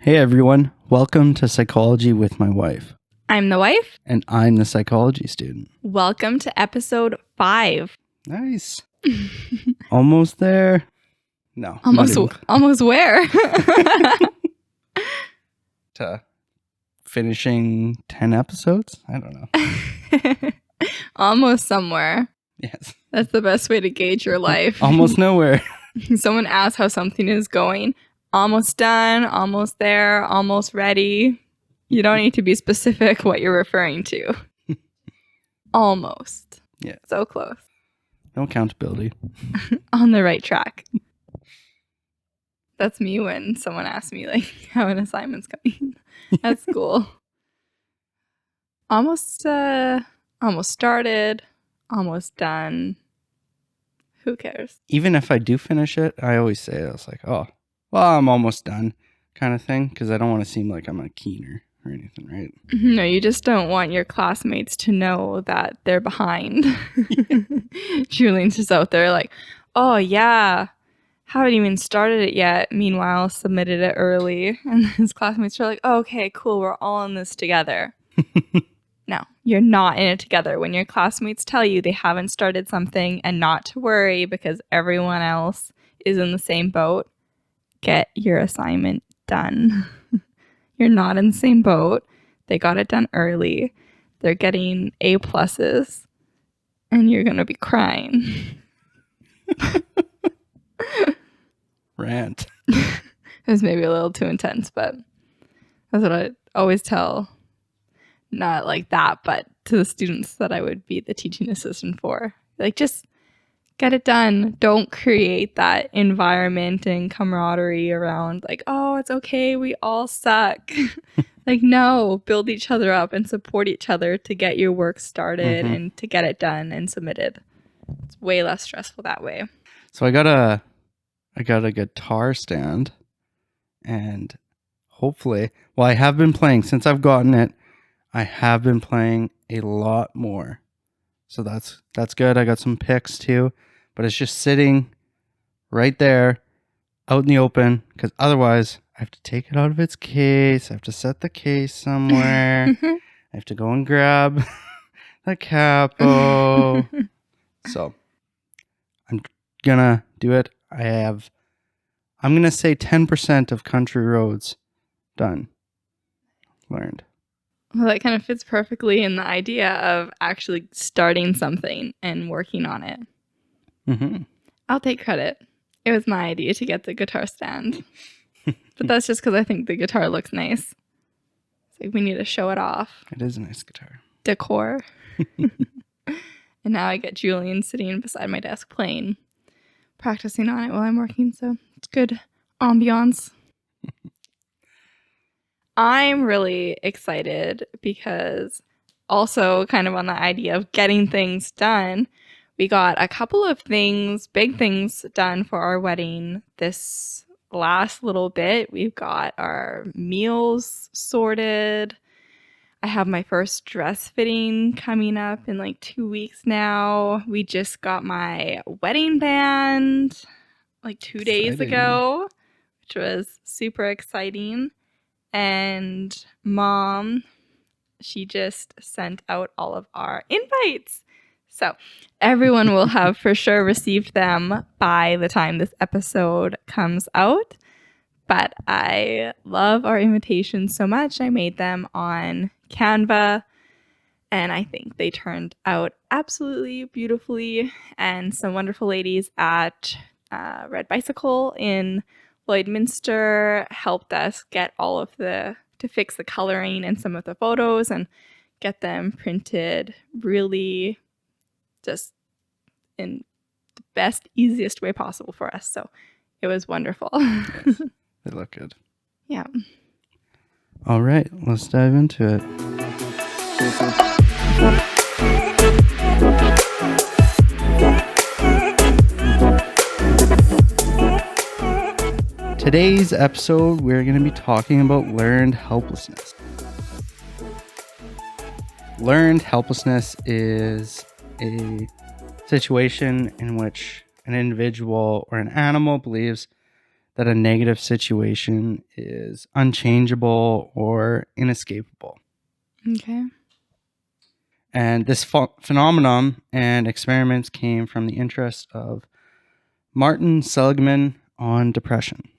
Hey everyone, welcome to Psychology with my wife. I'm the wife. And I'm the psychology student. Welcome to episode 5. Nice. Almost there. No. Almost where? To finishing 10 episodes? I don't know. Almost somewhere. Yes. That's the best way to gauge your life. Almost nowhere. Someone asks how something is going. Almost done, almost there, almost ready. You don't need to be specific what you're referring to. Almost. Yeah. So close. No accountability. On the right track. That's me when someone asks me like how an assignment's coming at school. Almost started, almost done. Who cares? Even if I do finish it, I always say I was like, oh, well, I'm almost done kind of thing, because I don't want to seem like I'm a keener or anything, right? No, you just don't want your classmates to know that they're behind. Julian's just out there like, oh yeah, haven't even started it yet. Meanwhile, submitted it early. And his classmates are like, oh, okay, cool, we're all in this together. No, you're not in it together. When your classmates tell you they haven't started something and not to worry because everyone else is in the same boat, get your assignment done. You're not in the same boat. They got it done early. They're getting A+, and you're going to be crying. Rant. It was maybe a little too intense, but that's what I always tell. Not like that, but to the students that I would be the teaching assistant for. Like, just get it done. Don't create that environment and camaraderie around like, oh, it's okay, we all suck. Like, no, build each other up and support each other to get your work started and to get it done and submitted. It's way less stressful that way. So I got a guitar stand, and hopefully, well, I have been playing since I've gotten it. I have been playing a lot more. So that's good. I got some picks too, but it's just sitting right there out in the open, because otherwise I have to take it out of its case. I have to set the case somewhere. I have to go and grab the capo. So I'm gonna do it. I'm gonna say 10% of country roads done. Learned. Well, that kind of fits perfectly in the idea of actually starting something and working on it. Mm-hmm. I'll take credit. It was my idea to get the guitar stand. But that's just because I think the guitar looks nice. It's like we need to show it off. It is a nice guitar. Decor. And now I get Julian sitting beside my desk playing, practicing on it while I'm working. So it's good ambiance. I'm really excited because also kind of on the idea of getting things done, we got a couple of big things done for our wedding this last little bit. We've got our meals sorted. I have my first dress fitting coming up in like 2 weeks now. We just got my wedding band like 2 days ago, which was super exciting. And Mom, she just sent out all of our invites. So everyone will have for sure received them by the time this episode comes out. But I love our invitations so much. I made them on Canva, and I think they turned out absolutely beautifully. And some wonderful ladies at Red Bicycle in Lloydminster helped us get all of to fix the coloring and some of the photos and get them printed really just in the best, easiest way possible for us. So it was wonderful. Yes, they look good. Yeah. All right, let's dive into it. Today's episode, we're going to be talking about learned helplessness. Learned helplessness is a situation in which an individual or an animal believes that a negative situation is unchangeable or inescapable. Okay. And this phenomenon and experiments came from the interest of Martin Seligman on depression.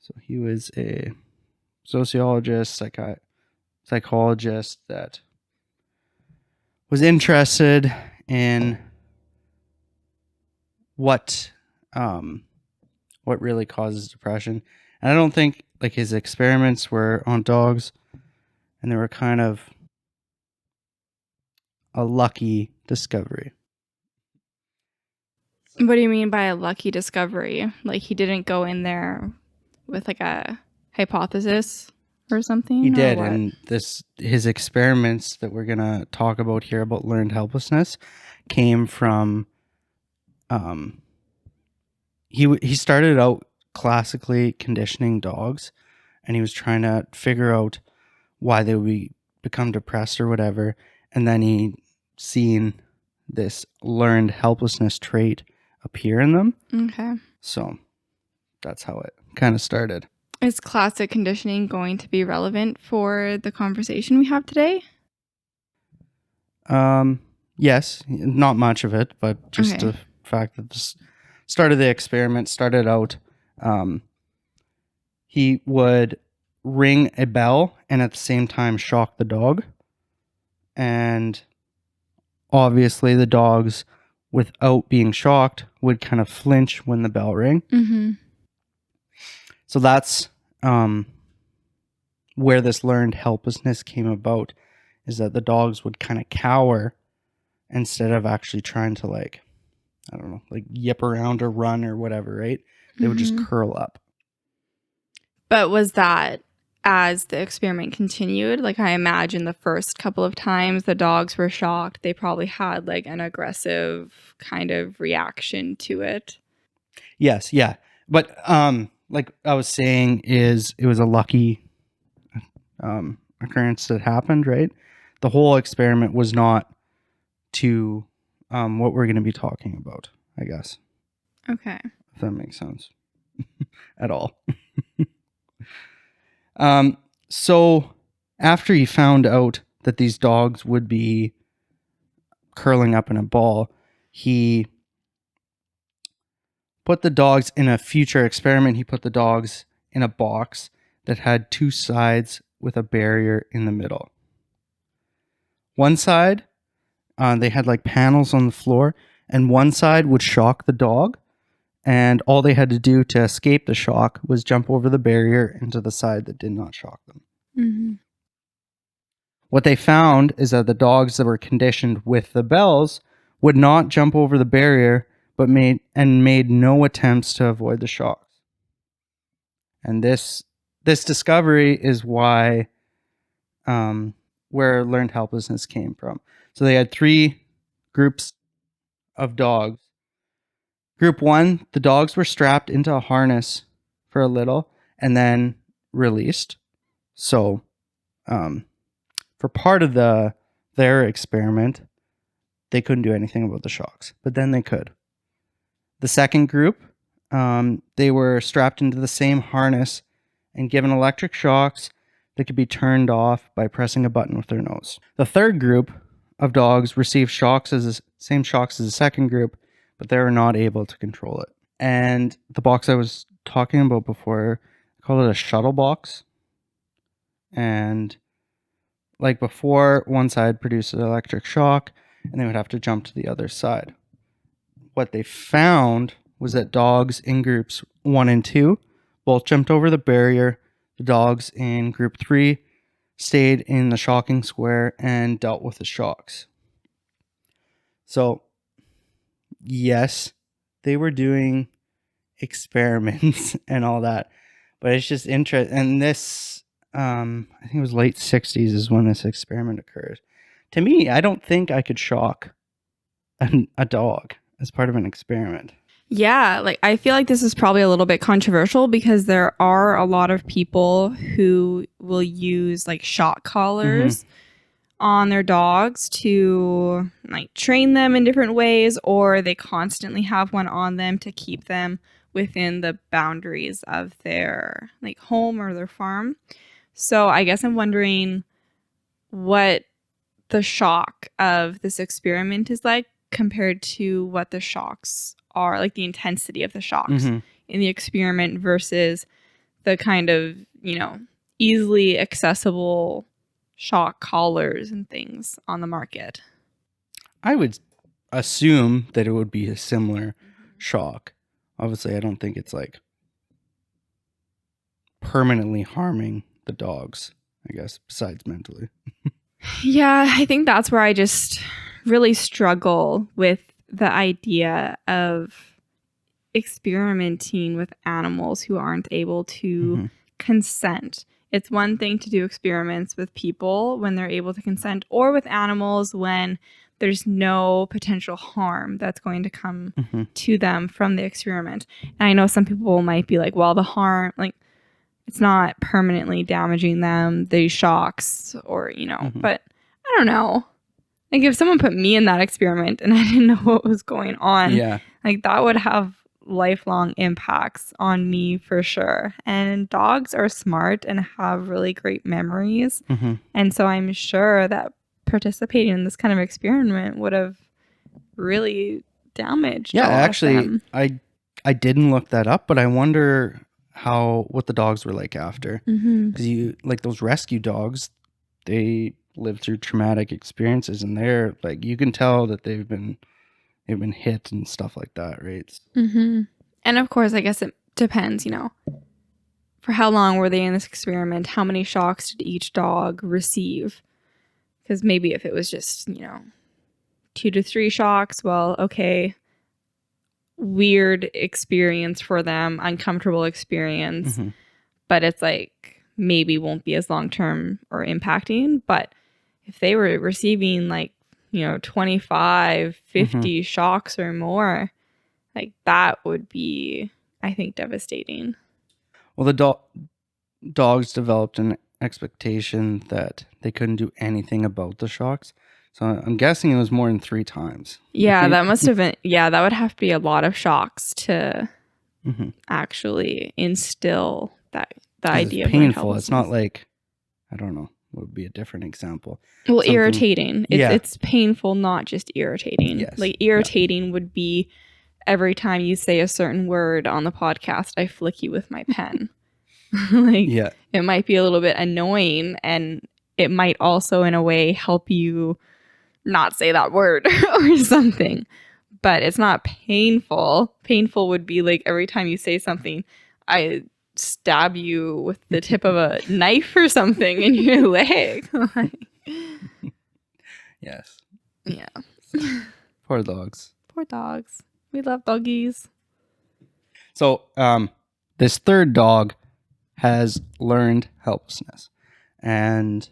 So he was a sociologist, psychologist that was interested in what really causes depression. And I don't think like his experiments were on dogs, and they were kind of a lucky discovery. What do you mean by a lucky discovery? Like he didn't go in there with like a hypothesis or something? He or did, what? and his experiments that we're gonna talk about here about learned helplessness came from he started out classically conditioning dogs, and he was trying to figure out why they would become depressed or whatever, and then he seen this learned helplessness trait appear in them. Okay. So that's how it kind of started. Is classic conditioning going to be relevant for the conversation we have today? Yes, not much of it, but just Okay. the fact that the start of the experiment started out, he would ring a bell and at the same time shock the dog. And obviously the dogs, without being shocked, would kind of flinch when the bell rang. Mm-hmm. So that's where this learned helplessness came about, is that the dogs would kind of cower instead of actually trying to like, I don't know, like yip around or run or whatever, right? They would just curl up. But was that as the experiment continued? Like I imagine the first couple of times the dogs were shocked, they probably had like an aggressive kind of reaction to it. Yes, yeah. But like I was saying, is it was a lucky occurrence that happened, right? The whole experiment was not to what we're going to be talking about, I guess. Okay. If that makes sense at all. So after he found out that these dogs would be curling up in a ball, he put the dogs in a future experiment. He put the dogs in a box that had two sides with a barrier in the middle. One side, they had like panels on the floor, and one side would shock the dog, and all they had to do to escape the shock was jump over the barrier into the side that did not shock them. Mm-hmm. What they found is that the dogs that were conditioned with the bells would not jump over the barrier, but made no attempts to avoid the shocks. And this discovery is why where learned helplessness came from. So they had three groups of dogs. Group one, the dogs were strapped into a harness for a little and then released. So for part of their experiment, they couldn't do anything about the shocks, but then they could. The second group, they were strapped into the same harness and given electric shocks that could be turned off by pressing a button with their nose. The third group of dogs received same shocks as the second group, but they were not able to control it. And the box I was talking about before, I call it a shuttle box. And like before, one side produced an electric shock, and they would have to jump to the other side. What they found was that dogs in groups 1 and 2 both jumped over the barrier. The dogs in group 3 stayed in the shocking square and dealt with the shocks. So, yes, they were doing experiments and all that, but it's just interesting. And this, I think it was late 60s is when this experiment occurred. To me, I don't think I could shock a dog as part of an experiment. Yeah, like I feel like this is probably a little bit controversial because there are a lot of people who will use like shock collars on their dogs to like train them in different ways, or they constantly have one on them to keep them within the boundaries of their like home or their farm. So I guess I'm wondering what the shock of this experiment is like compared to what the shocks are, like the intensity of the shocks Mm-hmm. in the experiment versus the kind of, easily accessible shock collars and things on the market. I would assume that it would be a similar shock. Obviously, I don't think it's like permanently harming the dogs, I guess, besides mentally. Yeah, I think that's where I just really struggle with the idea of experimenting with animals who aren't able to consent. It's one thing to do experiments with people when they're able to consent, or with animals when there's no potential harm that's going to come to them from the experiment. And I know some people might be like, well, the harm, like, it's not permanently damaging them, these shocks, or, but I don't know. Like, if someone put me in that experiment and I didn't know what was going on, like, that would have lifelong impacts on me for sure. And dogs are smart and have really great memories. And so I'm sure that participating in this kind of experiment would have really damaged all actually, of them. I didn't look that up, but I wonder what the dogs were like after. Because you like those rescue dogs, they live through traumatic experiences, and they're like, you can tell that they've been hit and stuff like that, right? And of course, I guess it depends, for how long were they in this experiment? How many shocks did each dog receive? Because maybe if it was just, 2 to 3 shocks, well, okay, weird experience for them, uncomfortable experience, but it's like maybe won't be as long-term or impacting. But if they were receiving like, 25, 50 shocks or more, like that would be, I think, devastating. Well, the dogs developed an expectation that they couldn't do anything about the shocks. So I'm guessing it was more than 3 times. Yeah, that must have been, that would have to be a lot of shocks to actually instill the idea it's of painful. It's not like, I don't know, what would be a different example? Well, irritating. It's painful, not just irritating. Yes. Like irritating would be every time you say a certain word on the podcast, I flick you with my pen. It might be a little bit annoying, and it might also in a way help you not say that word or something, but it's not painful. Painful would be like every time you say something, I stab you with the tip of a knife or something in your leg. Yes. Yeah. Poor dogs. Poor dogs. We love doggies. So this third dog has learned helplessness. And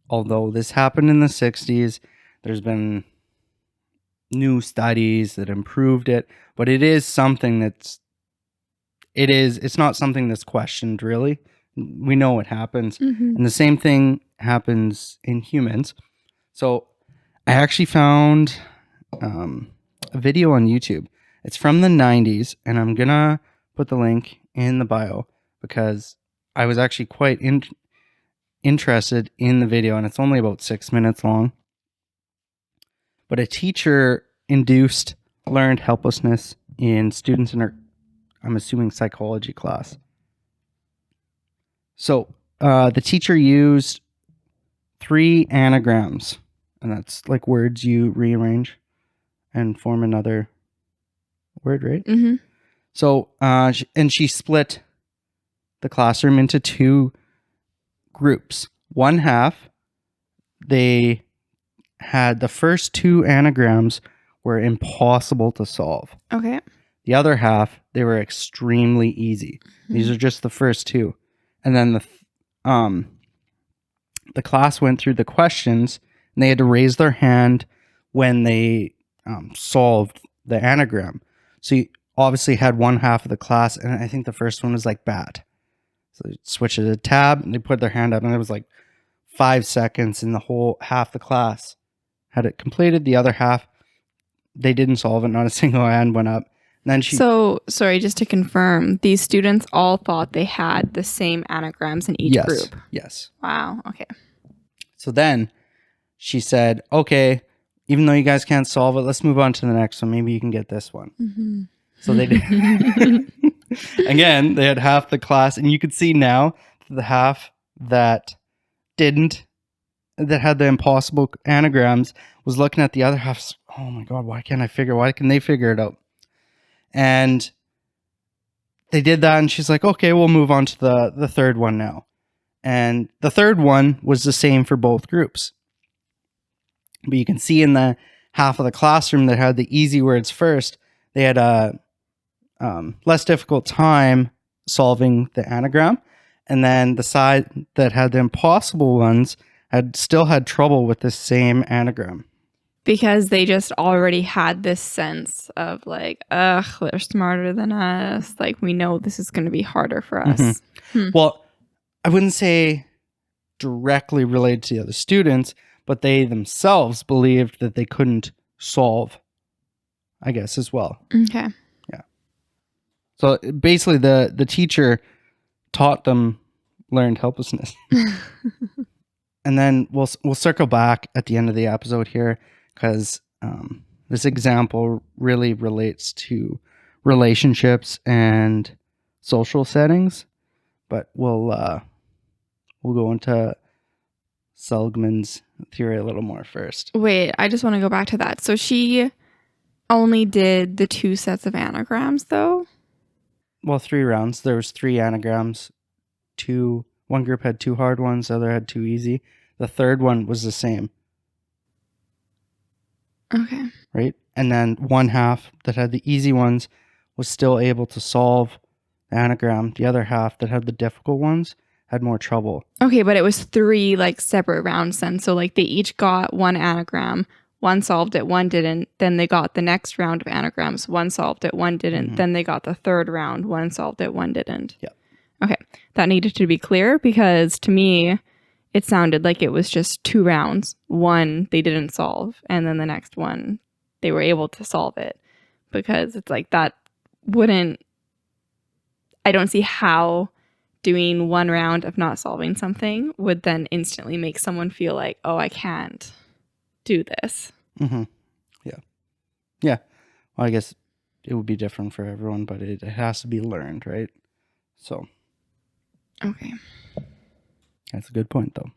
although this happened in the 60s, there's been new studies that improved it, but it is something it's not something that's questioned really. We know it happens. And the same thing happens in humans. So I actually found a video on YouTube. It's from the 90s, and I'm going to put the link in the bio because I was actually quite interested in the video, and it's only about 6 minutes long. But a teacher induced learned helplessness in students in her, I'm assuming, psychology class. So the teacher used 3 anagrams, and that's like words you rearrange and form another word, right? So, and she split the classroom into 2 groups. One half, they had the first 2 anagrams were impossible to solve. Okay. The other half, they were extremely easy. These are just the first 2. And then the class went through the questions, and they had to raise their hand when they solved the anagram. So you obviously had one half of the class, and I think the first one was like bat. So they switched to the tab, and they put their hand up, and it was like 5 seconds, and the whole half the class had it completed. The other half, they didn't solve it. Not a single hand went up. And then she, So, sorry, just to confirm, these students all thought they had the same anagrams in each yes, group. yes. Wow. Okay. So then she said, okay, even though you guys can't solve it, let's move on to the next one. Maybe you can get this one. Mm-hmm. So they did. Again, they had half the class, and you could see now the half that had the impossible anagrams was looking at the other half. Oh my God, why can they figure it out? And they did that, and she's like, okay, we'll move on to the third one now. And the third one was the same for both groups. But you can see in the half of the classroom that had the easy words first, they had a less difficult time solving the anagram. And then the side that had the impossible ones still had trouble with the same anagram. Because they just already had this sense of like, ugh, they're smarter than us. Like, we know this is going to be harder for us. Well, I wouldn't say directly related to the other students, but they themselves believed that they couldn't solve, I guess, as well. Okay. Yeah. So basically, the teacher taught them learned helplessness. And then we'll circle back at the end of the episode here, because this example really relates to relationships and social settings. But we'll go into Seligman's theory a little more first. Wait, I just want to go back to that. So she only did the 2 sets of anagrams, though? Well, 3 rounds. There was 3 anagrams. One group had 2 hard ones, the other had 2 easy. The third one was the same. Okay. Right? And then one half that had the easy ones was still able to solve the anagram. The other half that had the difficult ones had more trouble. Okay, but it was 3 like separate rounds then. So like they each got 1 anagram. One solved it, one didn't. Then they got the next round of anagrams. One solved it, one didn't. Mm-hmm. Then they got the third round. One solved it, one didn't. Yep. Okay. That needed to be clear, because to me, it sounded like it was just 2 rounds. One they didn't solve, and then the next one they were able to solve it. Because it's like that wouldn't... I don't see how doing 1 round of not solving something would then instantly make someone feel like, oh, I can't do this. Mm-hmm. Yeah. Well, I guess it would be different for everyone, but it has to be learned, right? So. Okay. That's a good point, though.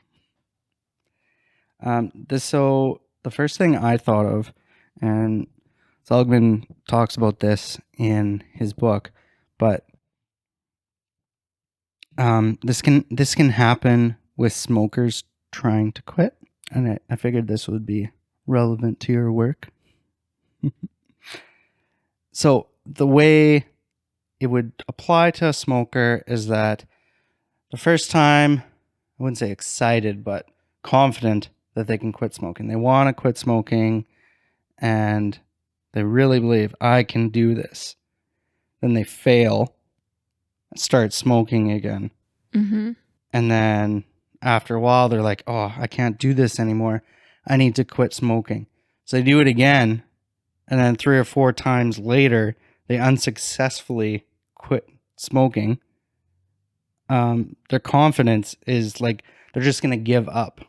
So the first thing I thought of, and Seligman talks about this in his book, but this can happen with smokers trying to quit, and I figured this would be relevant to your work. So the way it would apply to a smoker is that the first time, I wouldn't say excited, but confident that they can quit smoking. They want to quit smoking, and they really believe, I can do this. Then they fail, start smoking again. Mm-hmm. And then after a while, they're like, oh, I can't do this anymore. I need to quit smoking. So they do it again. And then 3 or 4 times later, they unsuccessfully quit smoking. Their confidence is like they're just going to give up.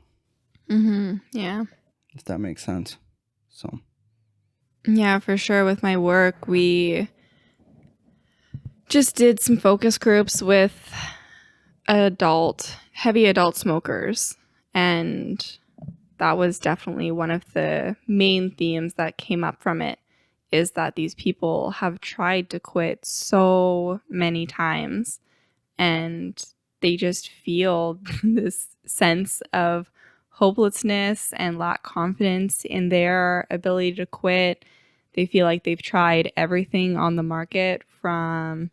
Mm-hmm. Yeah. If that makes sense. So. Yeah, for sure. With my work, we just did some focus groups with heavy adult smokers. And that was definitely one of the main themes that came up from it, is that these people have tried to quit so many times, and they just feel this sense of hopelessness and lack confidence in their ability to quit. They feel like they've tried everything on the market, from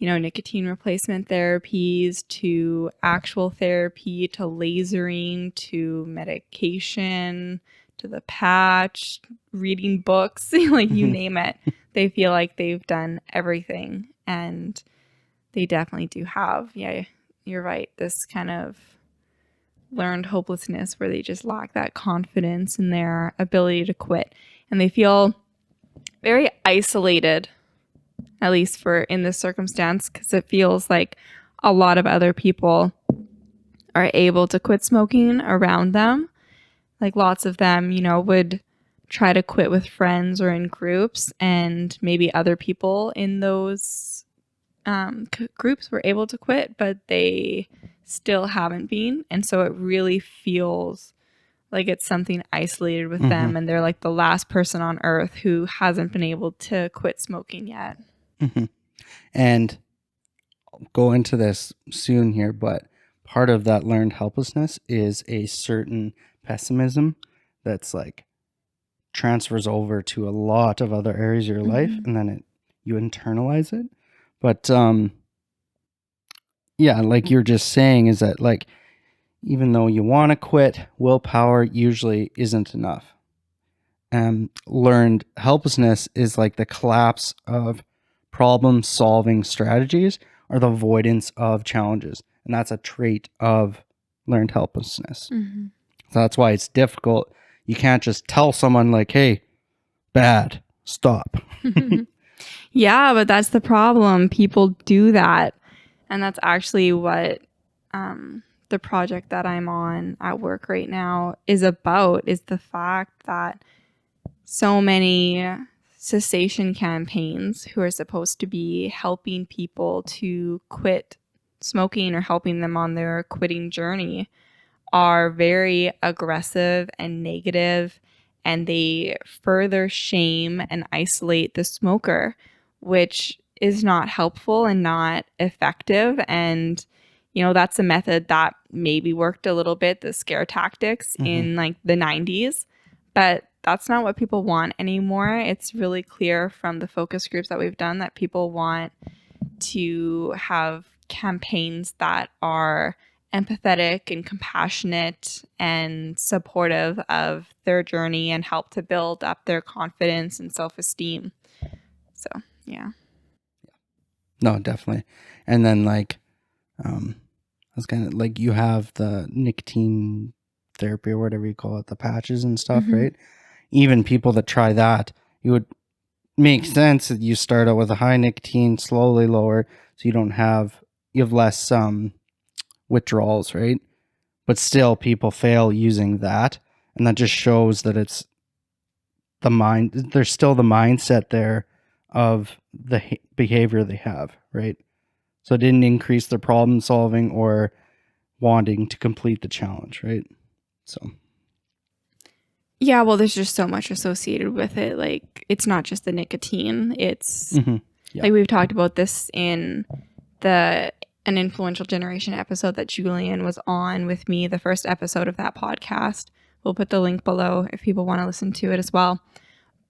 nicotine replacement therapies to actual therapy to lasering to medication to the patch, reading books, like you name it. They feel like they've done everything, and they definitely do have, yeah, you're right, this kind of learned hopelessness where they just lack that confidence in their ability to quit. And they feel very isolated at least for in this circumstance, because it feels like a lot of other people are able to quit smoking around them. Like lots of them, would try to quit with friends or in groups, and maybe other people in those groups were able to quit, but they still haven't been. And so it really feels like it's something isolated with them, and they're like the last person on earth who hasn't been able to quit smoking yet. And I'll go into this soon here, but part of that learned helplessness is a certain pessimism that's like transfers over to a lot of other areas of your life, and then you internalize it. But yeah, like you're just saying, is that like even though you want to quit, willpower usually isn't enough. Learned helplessness is like the collapse of problem solving strategies or the avoidance of challenges. And that's a trait of learned helplessness. So that's why it's difficult. You can't just tell someone like, hey, bad, stop. Yeah, but that's the problem. People do that. And that's actually what the project that I'm on at work right now is about, is the fact that so many cessation campaigns who are supposed to be helping people to quit smoking or helping them on their quitting journey are very aggressive and negative, and they further shame and isolate the smoker, which is not helpful and not effective. And that's a method that maybe worked a little bit, the scare tactics in like the 90s, but that's not what people want anymore. It's really clear from the focus groups that we've done that people want to have campaigns that are empathetic and compassionate and supportive of their journey and help to build up their confidence and self-esteem. So, yeah. No, definitely. And then like, I was kind of like, you have the nicotine therapy or whatever you call it, the patches and stuff, right? Even people that try that, you would make sense that you start out with a high nicotine, slowly lower, so you have less withdrawals, right? But still people fail using that, and that just shows that it's the mind, there's still the mindset there of the behavior they have, right? So it didn't increase their problem solving or wanting to complete the challenge, right? So yeah, well, there's just so much associated with it. Like, it's not just the nicotine. It's like we've talked about this in an Influential Generation episode that Julian was on with me, the first episode of that podcast. We'll put the link below if people want to listen to it as well.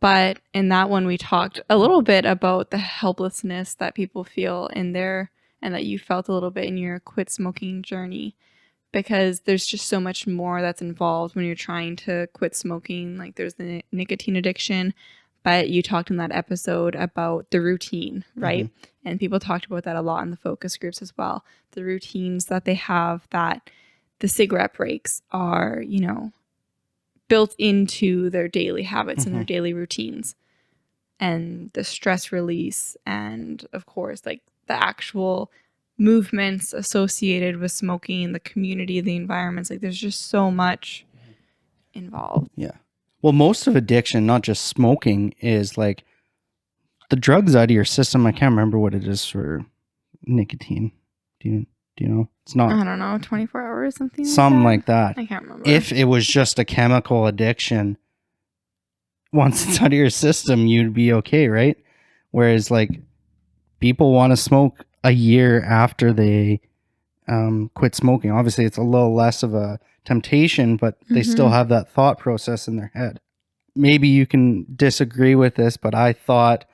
But in that one, we talked a little bit about the helplessness that people feel in there, and that you felt a little bit in your quit smoking journey, because there's just so much more that's involved when you're trying to quit smoking. Like there's the nicotine addiction, but you talked in that episode about the routine, right? And people talked about that a lot in the focus groups as well. The routines that they have, that the cigarette breaks are, built into their daily habits and their daily routines, and the stress release, and of course like the actual movements associated with smoking, the community, the environments. Like there's just so much involved. yeah. Well, most of addiction, not just smoking, is like the drugs out of your system. I can't remember what it is for nicotine. Do you know? It's not. I don't know, 24 hours, something like that. I can't remember. If it was just a chemical addiction, once it's out of your system, you'd be okay, right? Whereas like people want to smoke a year after they quit smoking. Obviously, it's a little less of a temptation, but they still have that thought process in their head. Maybe you can disagree with this, but I thought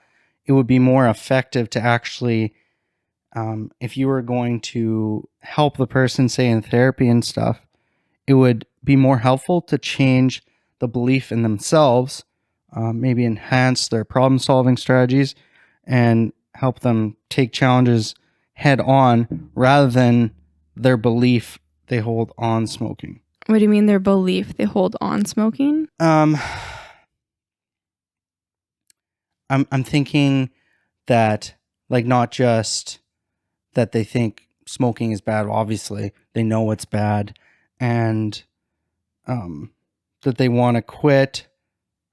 it would be more effective to actually, if you were going to help the person, say in therapy and stuff, it would be more helpful to change the belief in themselves, maybe enhance their problem solving strategies, and help them take challenges head on rather than their belief they hold on smoking. What do you mean their belief they hold on smoking? I'm thinking that Like, not just that they think smoking is bad. Obviously, they know it's bad, and that they want to quit.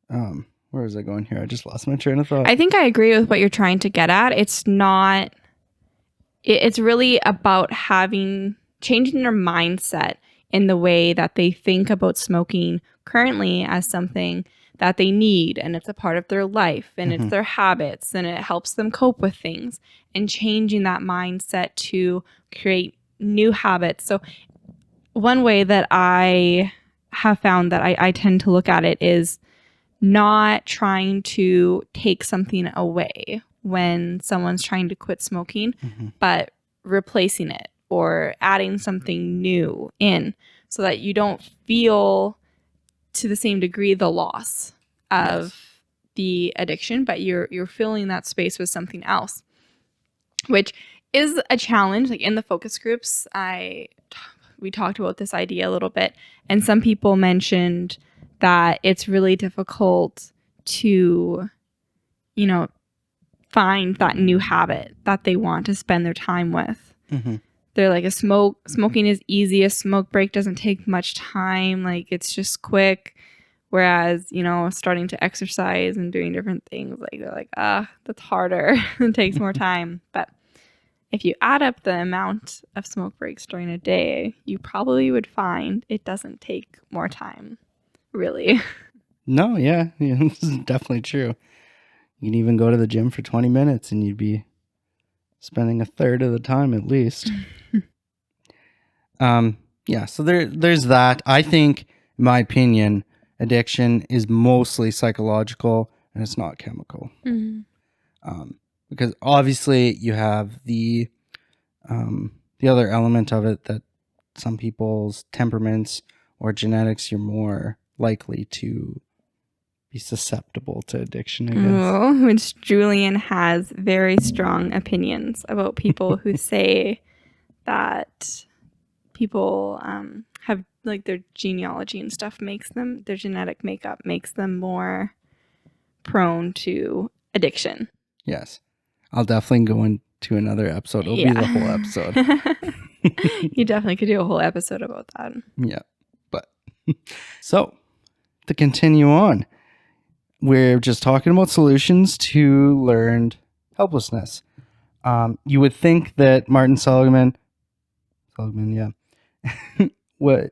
Where is I going here? I just lost my train of thought. I think I agree with what you're trying to get at. It's not, it's really about changing their mindset in the way that they think about smoking currently as something that they need, and it's a part of their life, and it's their habits, and it helps them cope with things, and changing that mindset to create new habits. So one way that I have found that I tend to look at it is not trying to take something away when someone's trying to quit smoking, but replacing it or adding something new in, so that you don't feel to the same degree the loss of the addiction, but you're filling that space with something else, which is a challenge. Like in the focus groups, we talked about this idea a little bit, and some people mentioned that it's really difficult to, find that new habit that they want to spend their time with. They're like, smoking is easy. A smoke break doesn't take much time. Like, it's just quick. Whereas, starting to exercise and doing different things, like they're like, that's harder. It takes more time. But if you add up the amount of smoke breaks during a day, you probably would find it doesn't take more time, really. No, yeah, this is definitely true. You can even go to the gym for 20 minutes and you'd be spending a third of the time at least. So there's that. I think, in my opinion, addiction is mostly psychological and it's not chemical. Because obviously you have the other element of it, that some people's temperaments or genetics, you're more likely to be susceptible to addiction, I guess. Oh, which Julian has very strong opinions about people who say that people have, like, their genealogy and stuff their genetic makeup makes them more prone to addiction. Yes. I'll definitely go into another episode. It'll be the whole episode. You definitely could do a whole episode about that. Yeah. But so to continue on, we're just talking about solutions to learned helplessness. You would think that Martin Seligman,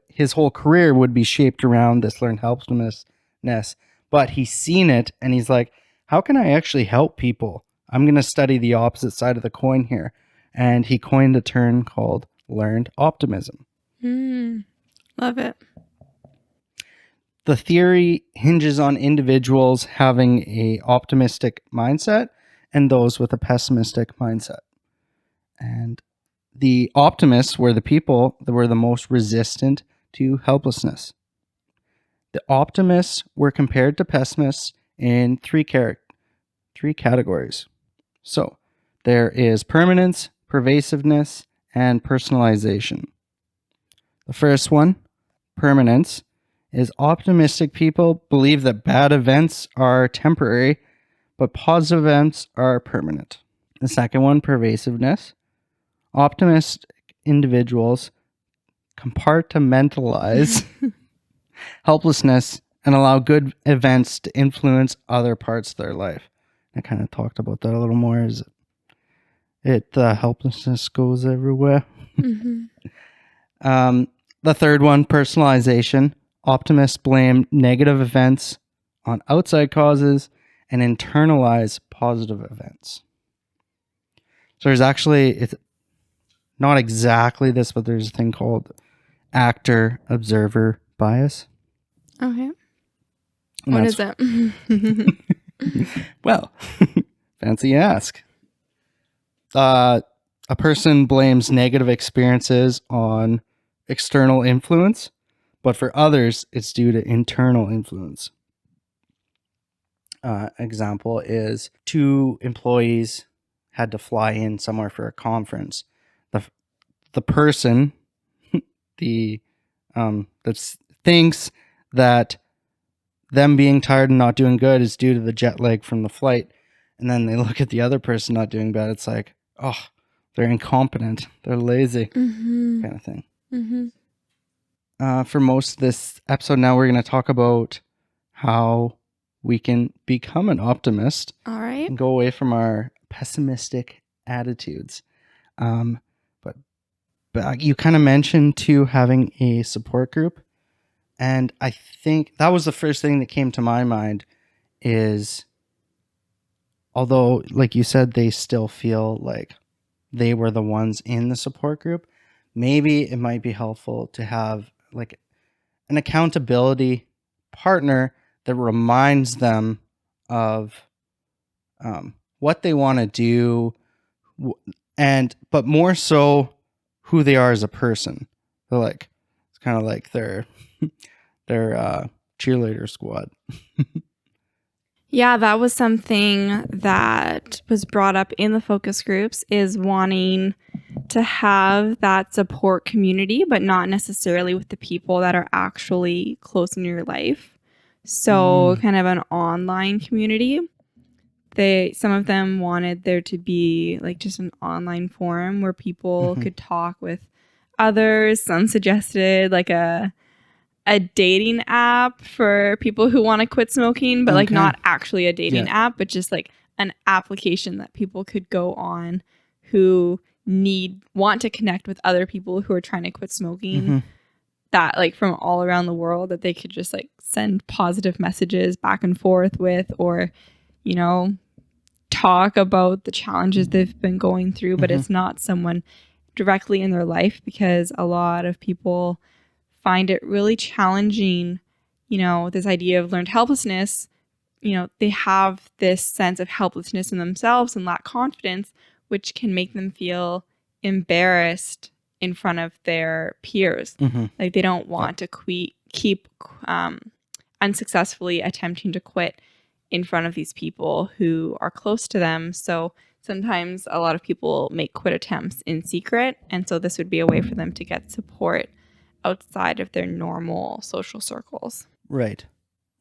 his whole career would be shaped around this learned helplessness, but he's seen it and he's like, how can I actually help people? I'm going to study the opposite side of the coin here. And he coined a term called learned optimism. Love it. The theory hinges on individuals having a optimistic mindset and those with a pessimistic mindset. And the optimists were the people that were the most resistant to helplessness. The optimists were compared to pessimists in three categories. So there is permanence, pervasiveness, and personalization. The first one, permanence, is optimistic people believe that bad events are temporary, but positive events are permanent. The second one, pervasiveness. Optimistic individuals compartmentalize helplessness and allow good events to influence other parts of their life. I kind of talked about that a little more. The helplessness goes everywhere. The third one, personalization. Optimists blame negative events on outside causes and internalize positive events. So there's actually, it's not exactly this, but there's a thing called actor-observer bias. Okay. What is it? Well, fancy you ask. A person blames negative experiences on external influence, but for others, it's due to internal influence. Example is 2 employees had to fly in somewhere for a conference. The person that thinks that them being tired and not doing good is due to the jet lag from the flight, and then they look at the other person not doing bad, it's like, oh, they're incompetent, they're lazy, Mm-hmm. kind of thing. Mm-hmm. For most of this episode now, we're going to talk about how we can become an optimist All right. and go away from our pessimistic attitudes. But you kind of mentioned too having a support group, and I think that was the first thing that came to my mind is, although like you said, they still feel like they were the ones in the support group, maybe it might be helpful to have like an accountability partner that reminds them of what they want to do, but more so who they are as a person. They're like, it's kind of like their cheerleader squad. Yeah, that was something that was brought up in the focus groups, is wanting to have that support community, but not necessarily with the people that are actually close in your life. So kind of an online community. Some of them wanted there to be like just an online forum where people could talk with others. Some suggested like a dating app for people who want to quit smoking, but like not actually a dating app, but just like an application that people could go on who want to connect with other people who are trying to quit smoking, that like from all around the world, that they could just like send positive messages back and forth with, or talk about the challenges they've been going through, but it's not someone directly in their life, because a lot of people find it really challenging, this idea of learned helplessness. They have this sense of helplessness in themselves and lack confidence, which can make them feel embarrassed in front of their peers. Like they don't want to keep unsuccessfully attempting to quit in front of these people who are close to them. So sometimes a lot of people make quit attempts in secret. And so this would be a way for them to get support outside of their normal social circles. Right.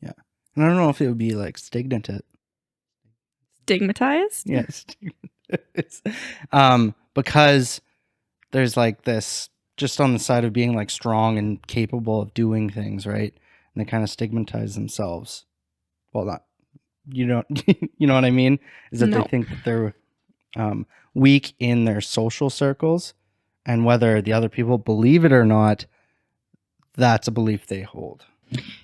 Yeah. And I don't know if it would be like stigmatized. Yes. Because there's like this just on the side of being like strong and capable of doing things, right? And they kind of stigmatize themselves. Well, not, you know, you know what I mean? Is that they think that they're weak in their social circles, and whether the other people believe it or not, that's a belief they hold.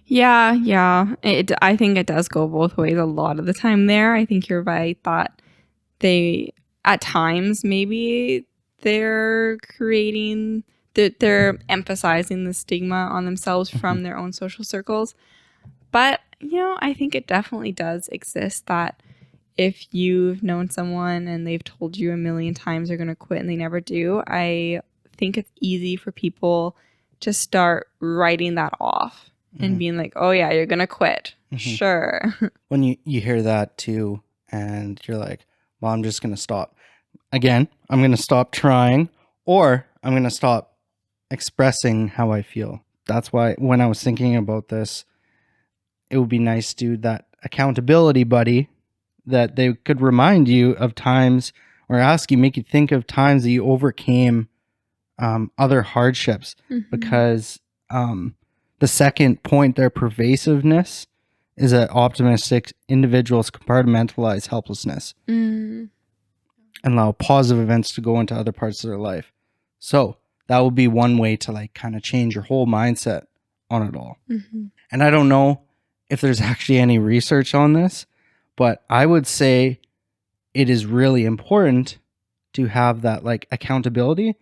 Yeah. I think it does go both ways a lot of the time there. I think you're right that at times, maybe they're they're emphasizing the stigma on themselves from their own social circles. But, I think it definitely does exist that if you've known someone and they've told you a million times they're going to quit and they never do, I think it's easy for people to start writing that off and being like, oh yeah, you're going to quit. Sure. When you hear that too, and you're like, well, I'm just going to stop. Again, I'm going to stop trying, or I'm going to stop expressing how I feel. That's why when I was thinking about this, it would be nice to do that accountability buddy, that they could remind you of times, or make you think of times that you overcame other hardships. Because the second point there, pervasiveness, is that optimistic individuals compartmentalize helplessness and allow positive events to go into other parts of their life. So that would be one way to like kind of change your whole mindset on it all. And I don't know if there's actually any research on this, but I would say it is really important to have that like accountability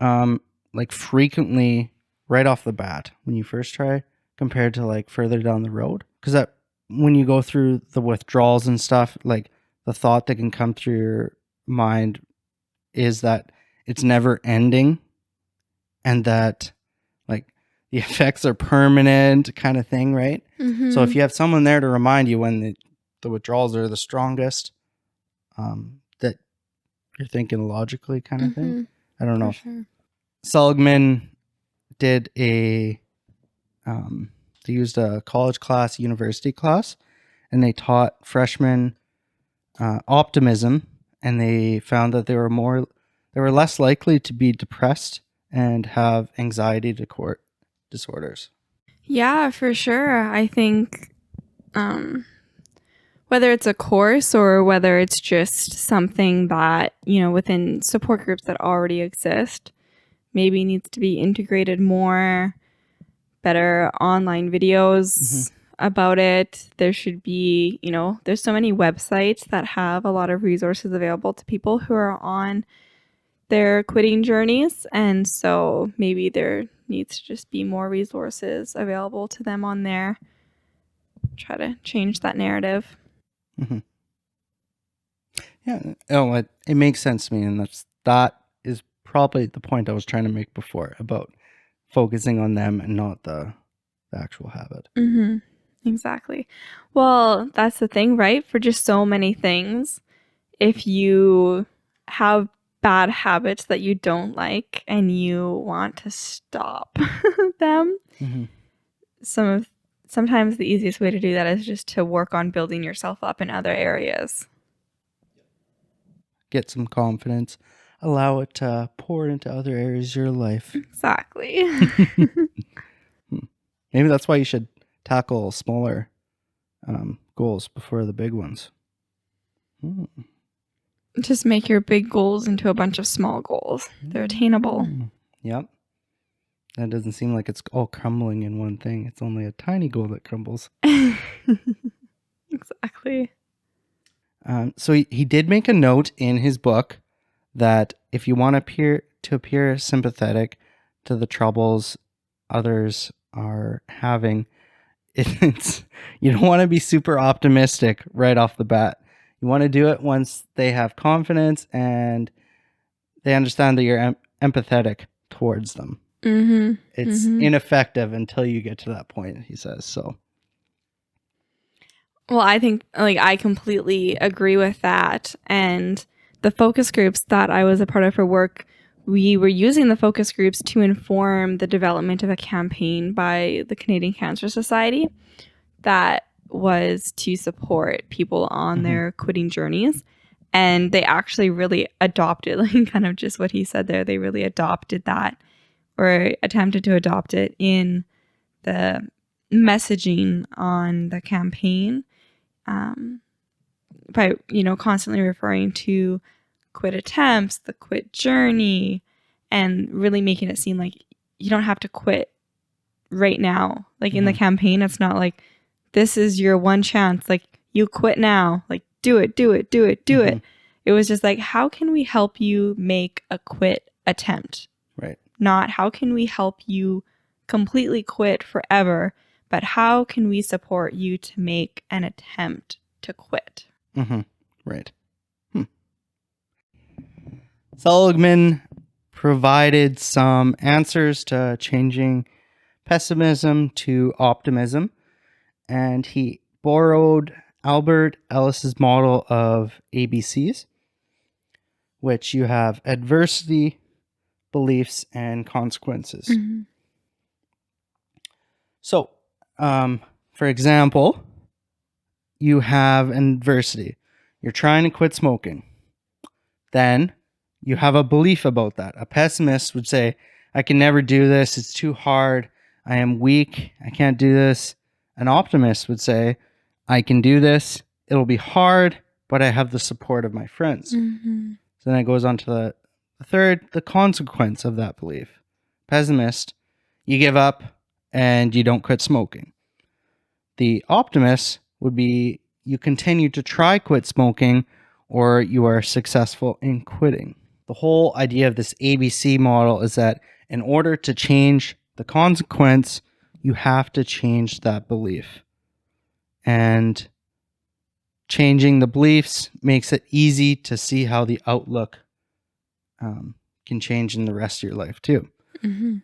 like frequently right off the bat when you first try, compared to like further down the road. Because that when you go through the withdrawals and stuff, like the thought that can come through your mind is that it's never ending, and that like the effects are permanent, kind of thing, right? So if you have someone there to remind you when the withdrawals are the strongest, that you're thinking logically, kind of thing. I don't know. Sure. Seligman did they used a college class, university class, and they taught freshmen Optimism, and they found that they were less likely to be depressed and have anxiety disorders. Yeah, for sure. I think whether it's a course or whether it's just something that, within support groups that already exist, maybe needs to be integrated more, better online videos about it. There should be, there's so many websites that have a lot of resources available to people who are on their quitting journeys. And so maybe there needs to just be more resources available to them on there. Try to change that narrative. Mm-hmm. Yeah, it makes sense to me, and that is probably the point I was trying to make before about focusing on them and not the actual habit. Mm-hmm. Exactly. Well, that's the thing, right? For just so many things, if you have bad habits that you don't like and you want to stop them, sometimes the easiest way to do that is just to work on building yourself up in other areas. Get some confidence, allow it to pour into other areas of your life. Exactly. Maybe that's why you should tackle smaller goals before the big ones. Just make your big goals into a bunch of small goals. They're attainable. Yep. That doesn't seem like it's all crumbling in one thing. It's only a tiny goal that crumbles. Exactly. So he did make a note in his book that if you want to appear sympathetic to the troubles others are having, you don't want to be super optimistic right off the bat. You want to do it once they have confidence and they understand that you're empathetic towards them. It's ineffective until you get to that point, he says. So, well, I think I completely agree with that. And the focus groups that I was a part of for work, we were using the focus groups to inform the development of a campaign by the Canadian Cancer Society that was to support people on their quitting journeys. And they actually really adopted, kind of just what he said there, they really adopted that or attempted to adopt it in the messaging on the campaign, by constantly referring to quit attempts, the quit journey, and really making it seem like you don't have to quit right now. In the campaign, it's not like this is your one chance, you quit now, do it. It was just like, how can we help you make a quit attempt? Right. Not how can we help you completely quit forever, but how can we support you to make an attempt to quit? Right. Seligman provided some answers to changing pessimism to optimism, and he borrowed Albert Ellis's model of ABCs, which you have adversity, beliefs, and consequences. So, for example, you have adversity. You're trying to quit smoking. Then you have a belief about that. A pessimist would say, I can never do this. It's too hard. I am weak. I can't do this. An optimist would say, I can do this. It'll be hard, but I have the support of my friends. So then it goes on to the third, the consequence of that belief. Pessimist, you give up and you don't quit smoking. The optimist would be you continue to try quit smoking or you are successful in quitting. The whole idea of this ABC model is that in order to change the consequence, you have to change that belief. And changing the beliefs makes it easy to see how the outlook can change in the rest of your life too.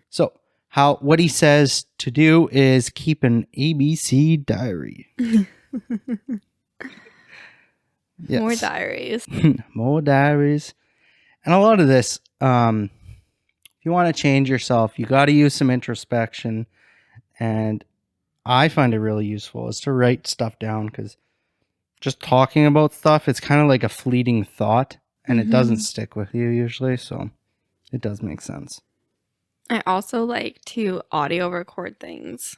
So what he says to do is keep an ABC diary. Yes. More diaries. More diaries. And a lot of this, if you want to change yourself, you got to use some introspection. And I find it really useful is to write stuff down because just talking about stuff, it's kind of like a fleeting thought and it doesn't Mhm. stick with you usually. So it does make sense. I also like to audio record things.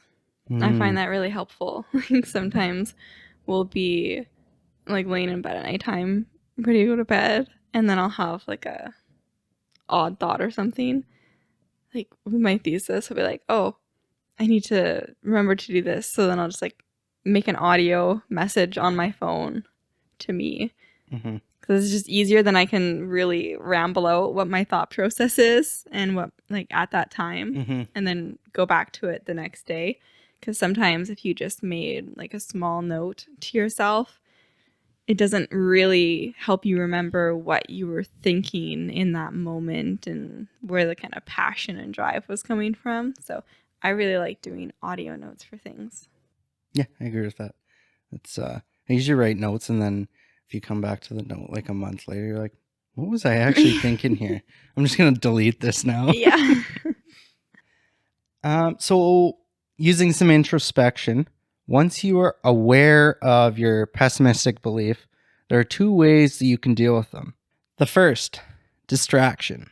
I find that really helpful. Like sometimes we'll be like laying in bed at nighttime, ready to go to bed, and then I'll have like a odd thought or something. Like with my thesis, I'll be like, oh, I need to remember to do this. So then I'll just like make an audio message on my phone to me. Mm-hmm. Because it's just easier than I can really ramble out what my thought process is and what like at that time, Mm-hmm. and then go back to it the next day. Because sometimes if you just made like a small note to yourself, it doesn't really help you remember what you were thinking in that moment and where the kind of passion and drive was coming from. So I really like doing audio notes for things. Yeah, I agree with that. It's I usually write notes, and then if you come back to the note like a month later, you're like, what was I actually thinking here? I'm just gonna delete this now. Yeah. So using some introspection, once you are aware of your pessimistic belief, there are two ways that you can deal with them. The first, distraction.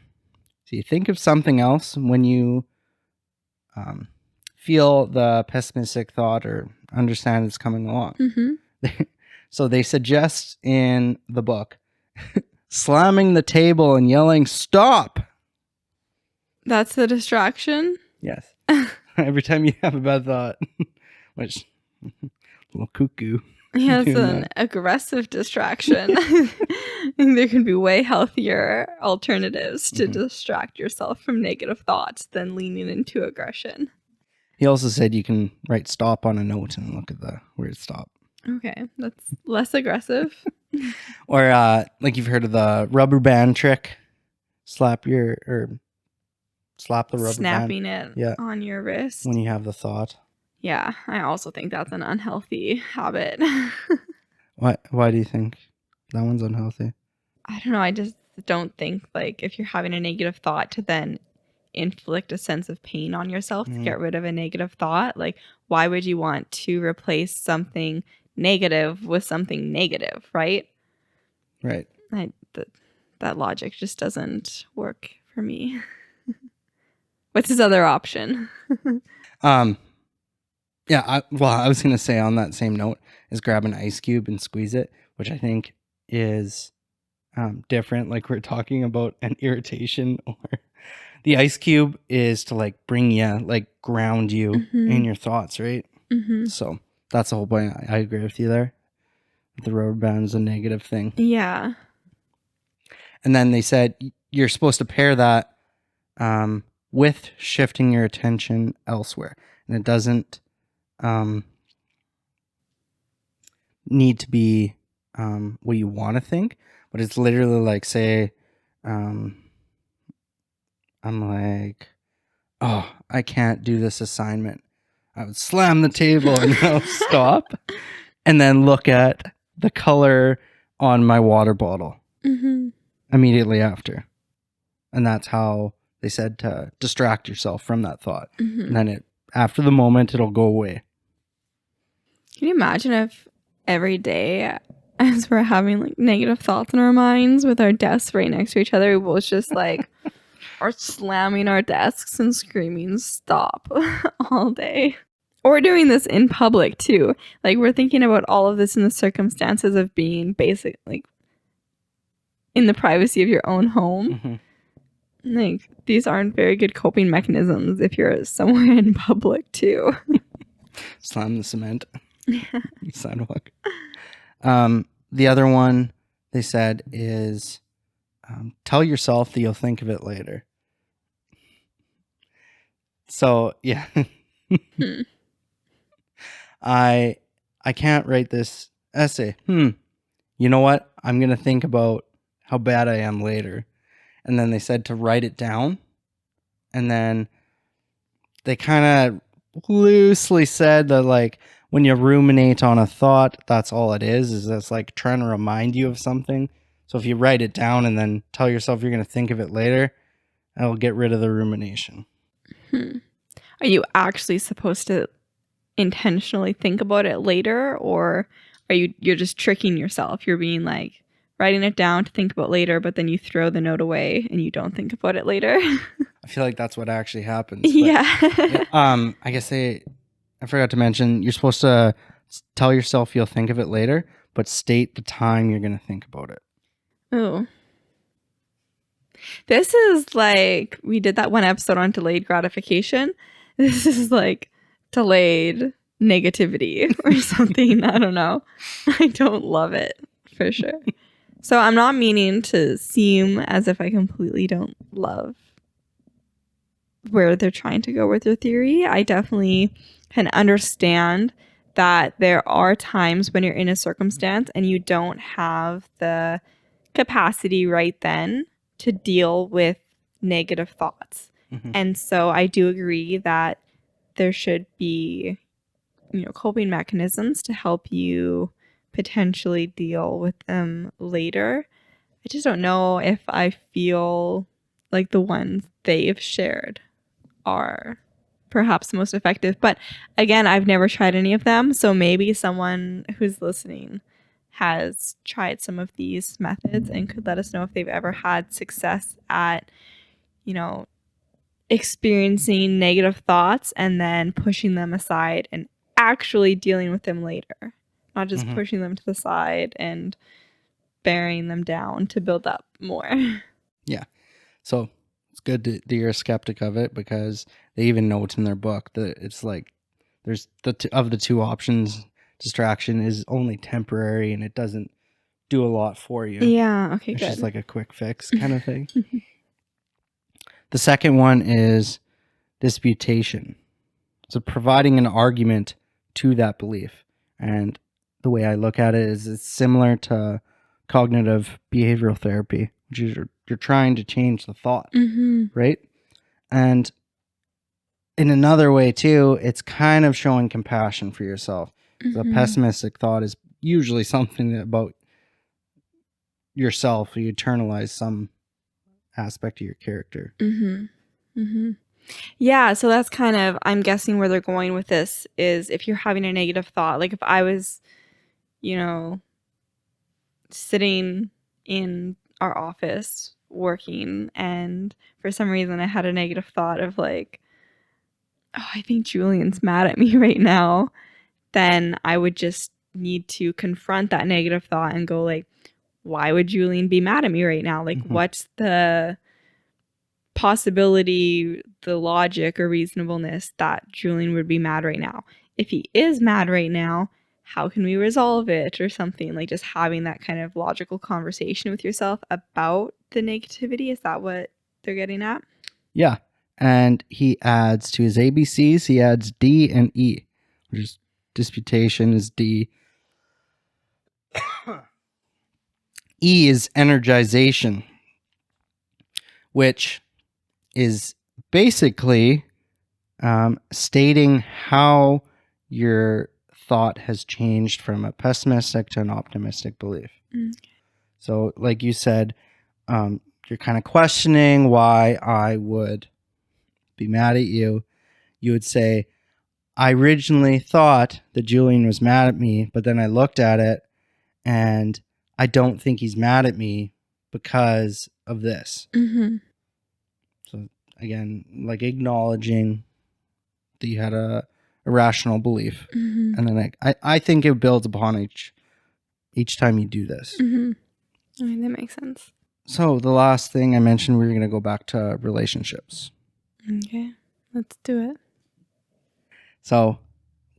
So you think of something else when you feel the pessimistic thought or understand it's coming along. Mm-hmm. So they suggest in the book slamming the table and yelling, "Stop!" That's the distraction. Yes. Every time you have a bad thought, which a little cuckoo. Yeah, it's doing an that. aggressive distraction. I think there can be way healthier alternatives to Mhm. distract yourself from negative thoughts than leaning into aggression. He also said you can write "stop" on a note and look at the word "stop." Okay, that's less aggressive. Or like you've heard of the rubber band trick. Slap the rubber band. Snapping it Yeah. on your wrist. When you have the thought. Yeah, I also think that's an unhealthy habit. Why do you think that one's unhealthy? I don't know. I just don't think like if you're having a negative thought to then inflict a sense of pain on yourself to get rid of a negative thought. Like, why would you want to replace something negative with something negative, right? Right. That logic just doesn't work for me. What's his other option? Yeah, I was going to say on that same note is grab an ice cube and squeeze it, which I think is different. Like we're talking about an irritation, or the ice cube is to like bring you, like ground you in your thoughts, right? Mm-hmm. So that's the whole point. I agree with you there. The rubber band is a negative thing. Yeah. And then they said you're supposed to pair that with shifting your attention elsewhere. And it doesn't need to be what you want to think, but it's literally like, say, I'm like, oh, I can't do this assignment. I would slam the table and I'll stop and then look at the color on my water bottle immediately after. And that's how they said to distract yourself from that thought. And then after the moment, it'll go away. Can you imagine if every day as we're having like negative thoughts in our minds with our desks right next to each other, we both just like are slamming our desks and screaming stop all day? Or doing this in public too. Like we're thinking about all of this in the circumstances of being basic, like in the privacy of your own home. Like these aren't very good coping mechanisms if you're somewhere in public too. Slam the cement. Sidewalk. The other one they said is tell yourself that you'll think of it later. So yeah, I can't write this essay. You know what? I'm gonna think about how bad I am later. And then they said to write it down, and then they kind of loosely said that like when you ruminate on a thought, that's all it is that's like trying to remind you of something. So if you write it down and then tell yourself you're going to think of it later, that'll get rid of the rumination. Are you actually supposed to intentionally think about it later, or Or you're just tricking yourself. You're being like writing it down to think about later, but then you throw the note away and you don't think about it later. I feel like that's what actually happens. But, Yeah. I guess I forgot to mention, you're supposed to tell yourself you'll think of it later, but state the time you're going to think about it. Oh. This is like, we did that one episode on delayed gratification. This is like delayed negativity or something. I don't know. I don't love it for sure. So I'm not meaning to seem as if I completely don't love where they're trying to go with their theory. I definitely can understand that there are times when you're in a circumstance and you don't have the capacity right then to deal with negative thoughts. Mhm. And so I do agree that there should be, coping mechanisms to help you potentially deal with them later. I just don't know if I feel like the ones they've shared are perhaps most effective. But again, I've never tried any of them. So maybe someone who's listening has tried some of these methods and could let us know if they've ever had success at, experiencing negative thoughts and then pushing them aside and actually dealing with them later. Not just pushing them to the side and bearing them down to build up more. Yeah. So it's good that you're a skeptic of it, because they even note in their book that it's like there's of the two options, distraction is only temporary and it doesn't do a lot for you. Yeah, okay, It's good. just like a quick fix kind of thing. The second one is disputation. So providing an argument to that belief. And the way I look at it is it's similar to cognitive behavioral therapy, which is you're trying to change the thought, right? And in another way too, it's kind of showing compassion for yourself. The pessimistic thought is usually something about yourself. You internalize some aspect of your character. Yeah, so that's kind of, I'm guessing where they're going with this is if you're having a negative thought, like if I was, sitting in our office working and for some reason I had a negative thought of like, oh, I think Julian's mad at me right now, then I would just need to confront that negative thought and go like, why would Julian be mad at me right now? Like, what's the possibility, the logic or reasonableness that Julian would be mad right now? If he is mad right now, how can we resolve it or something? Like just having that kind of logical conversation with yourself about the negativity. Is that what they're getting at? Yeah. And he adds to his ABCs, he adds D and E, which is disputation is D. E is energization, which is basically stating how your thought has changed from a pessimistic to an optimistic belief. So like you said, you're kind of questioning why I would be mad at you. You would say, I originally thought that Julian was mad at me, but then I looked at it and I don't think he's mad at me because of this. So again, like acknowledging that you had a irrational belief. And then I think it builds upon each time you do this. I mean, that makes sense. So the last thing I mentioned, we were going to go back to relationships. Okay, let's do it. So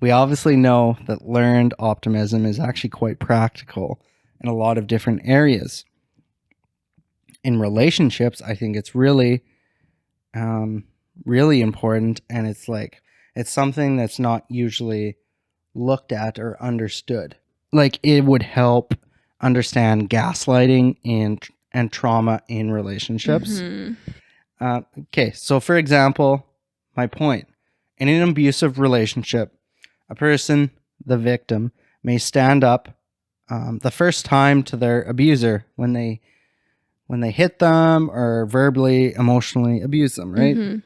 we obviously know that learned optimism is actually quite practical in a lot of different areas. In relationships, I think it's really, really important. And it's something that's not usually looked at or understood. Like it would help understand gaslighting and trauma in relationships. Okay, so for example, my point. In an abusive relationship, a person, the victim, may stand up the first time to their abuser when they hit them or verbally, emotionally abuse them, right?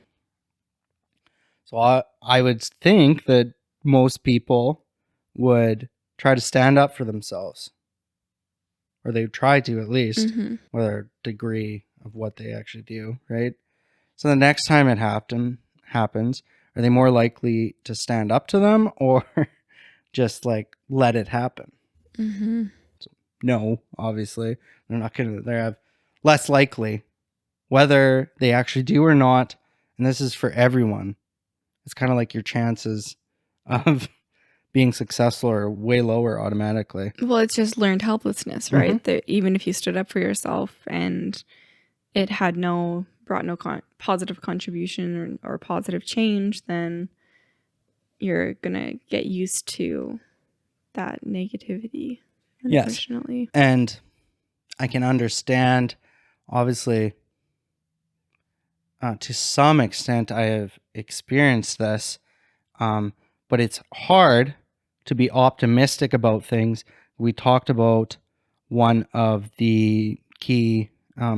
So I would think that most people would try to stand up for themselves, or they try to at least, Mm-hmm. with their degree of what they actually do, right? So the next time it happens, are they more likely to stand up to them or just like let it happen? Mm-hmm. So, no, obviously they're not gonna. They have less likely, whether they actually do or not. And this is for everyone. It's kind of like your chances of being successful are way lower automatically. Well, it's just learned helplessness, right? That even if you stood up for yourself and it had brought no positive contribution or positive change, then you're gonna get used to that negativity, unfortunately. Yes. And I can understand, obviously, to some extent, I have experienced this, but it's hard to be optimistic about things. We talked about one of the key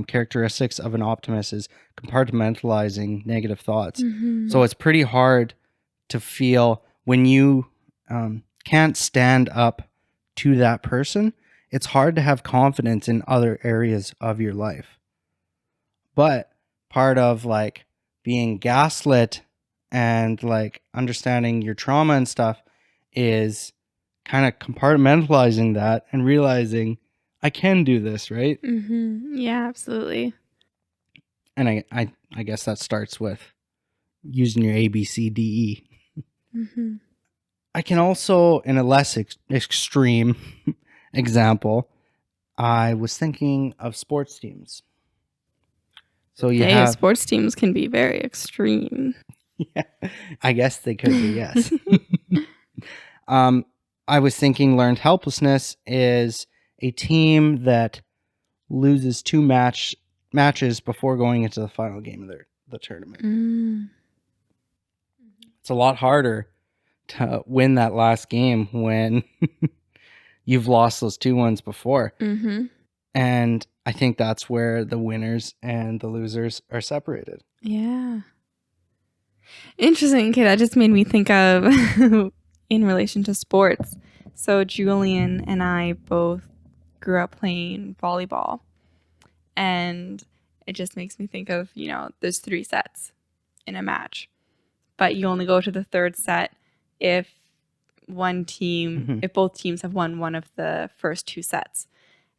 characteristics of an optimist is compartmentalizing negative thoughts. Mm-hmm. So it's pretty hard to feel when you can't stand up to that person. It's hard to have confidence in other areas of your life. But part of like being gaslit and like understanding your trauma and stuff is kind of compartmentalizing that and realizing I can do this, right? Mm-hmm. Yeah, absolutely. And I guess that starts with using your ABCDE. Mm-hmm. I can also, in a less extreme example, I was thinking of sports teams. So you have sports teams can be very extreme. Yeah, I guess they could be, yes. I was thinking learned helplessness is a team that loses two matches before going into the final game of the tournament. Mm. It's a lot harder to win that last game when you've lost those two ones before. Mm-hmm. And I think that's where the winners and the losers are separated. Yeah. Interesting. Okay, that just made me think of in relation to sports. So Julian and I both grew up playing volleyball. And it just makes me think of, there's 3 sets in a match. But you only go to the third set if if both teams have won one of the first 2 sets.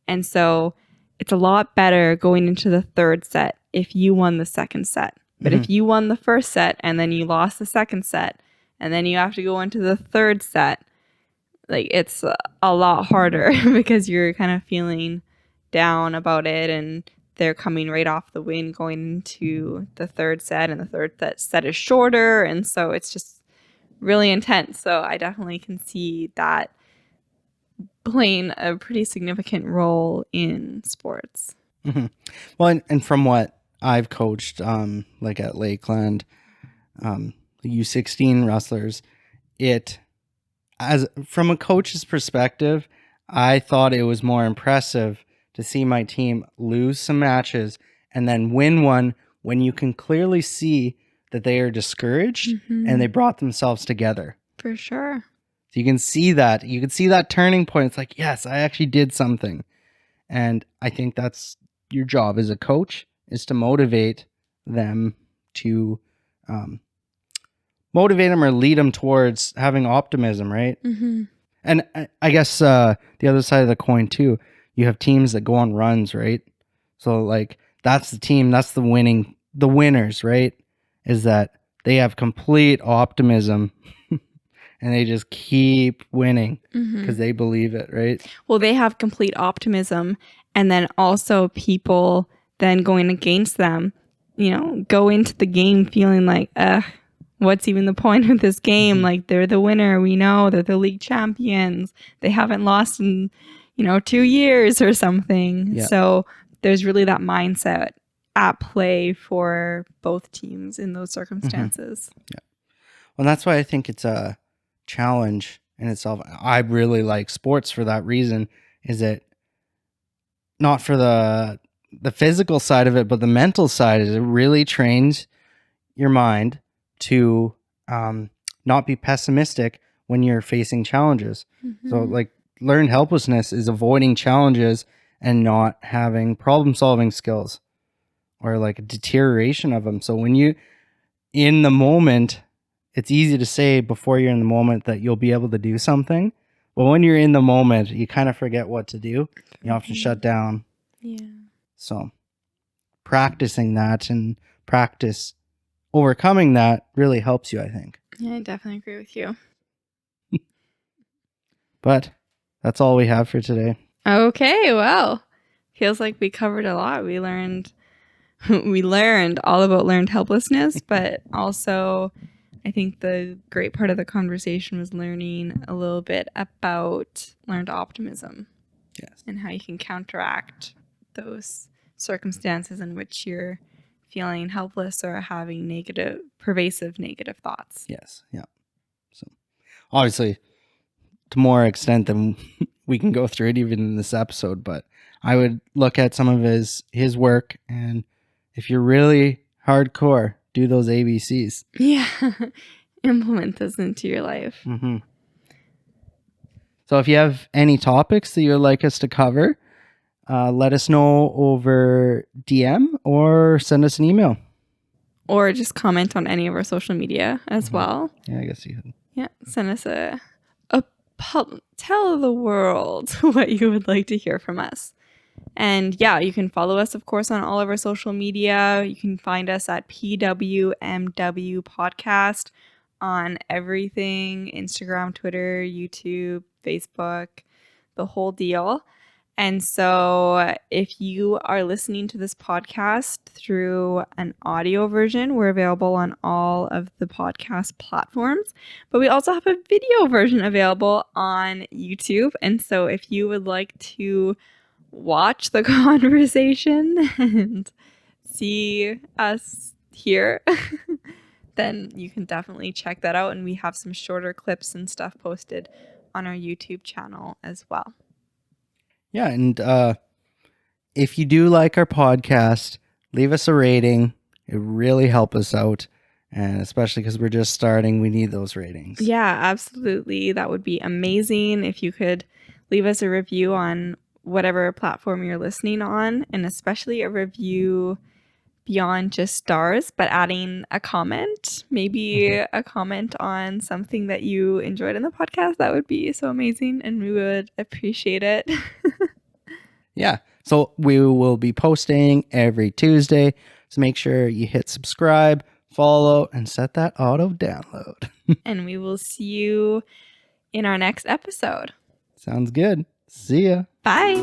And so it's a lot better going into the third set if you won the second set. But if you won the first set and then you lost the second set and then you have to go into the third set, like it's a lot harder because you're kind of feeling down about it and they're coming right off the win going into the third set and the third set is shorter. And so it's just really intense. So I definitely can see that playing a pretty significant role in sports. Mm-hmm. Well, and from what I've coached, like at Lakeland, the U16 wrestlers, from a coach's perspective, I thought it was more impressive to see my team lose some matches and then win one when you can clearly see that they are discouraged and they brought themselves together. For sure. So you can see that. You can see that turning point. It's like, yes, I actually did something. And I think that's your job as a coach, is to motivate them or lead them towards having optimism, right? Mm-hmm. And I guess the other side of the coin too, you have teams that go on runs, right? So like that's the team, that's the winners, right? Is that they have complete optimism and they just keep winning because they believe it, right? Well, they have complete optimism. And then also people then going against them, go into the game feeling like, what's even the point of this game? Like they're the winner. We know they're the league champions. They haven't lost in, 2 years or something. Yeah. So there's really that mindset at play for both teams in those circumstances. Yeah. Well, that's why I think it's a challenge in itself. I really like sports for that reason. Is it not for the physical side of it, but the mental side is it really trains your mind to not be pessimistic when you're facing challenges. Mm-hmm. So like learned helplessness is avoiding challenges and not having problem solving skills or like a deterioration of them. So when you in the moment, it's easy to say before you're in the moment that you'll be able to do something. But when you're in the moment, you kind of forget what to do. You often shut down. Yeah. So practicing that and practice overcoming that really helps you, I think. Yeah, I definitely agree with you. But that's all we have for today. Okay, well, feels like we covered a lot. We learned all about learned helplessness, but also I think the great part of the conversation was learning a little bit about learned optimism. Yes. And how you can counteract those circumstances in which you're feeling helpless or having pervasive negative thoughts. Yes. Yeah. So obviously, to more extent than we can go through it even in this episode, but I would look at some of his work, and if you're really hardcore, do those ABCs. Yeah. Implement this into your life. Mm-hmm. So if you have any topics that you would like us to cover, let us know over DM or send us an email. Or just comment on any of our social media as well. Yeah, I guess you could. Yeah. Send us tell the world what you would like to hear from us. And yeah, you can follow us, of course, on all of our social media. You can find us at PWMW Podcast on everything: Instagram, Twitter, YouTube, Facebook, the whole deal. And so if you are listening to this podcast through an audio version, we're available on all of the podcast platforms. But we also have a video version available on YouTube. And so if you would like to watch the conversation and see us here, then you can definitely check that out. And we have some shorter clips and stuff posted on our YouTube channel as well. Yeah, and if you do like our podcast, leave us a rating. It really helps us out, and especially because we're just starting, we need those ratings. Yeah, absolutely. That would be amazing if you could leave us a review on whatever platform you're listening on, and especially a review beyond just stars, but adding a comment, maybe a comment on something that you enjoyed in the podcast. That would be so amazing, and we would appreciate it. Yeah, so we will be posting every Tuesday, so make sure you hit subscribe, follow, and set that auto download. And we will see you in our next episode. Sounds good. See ya. Bye.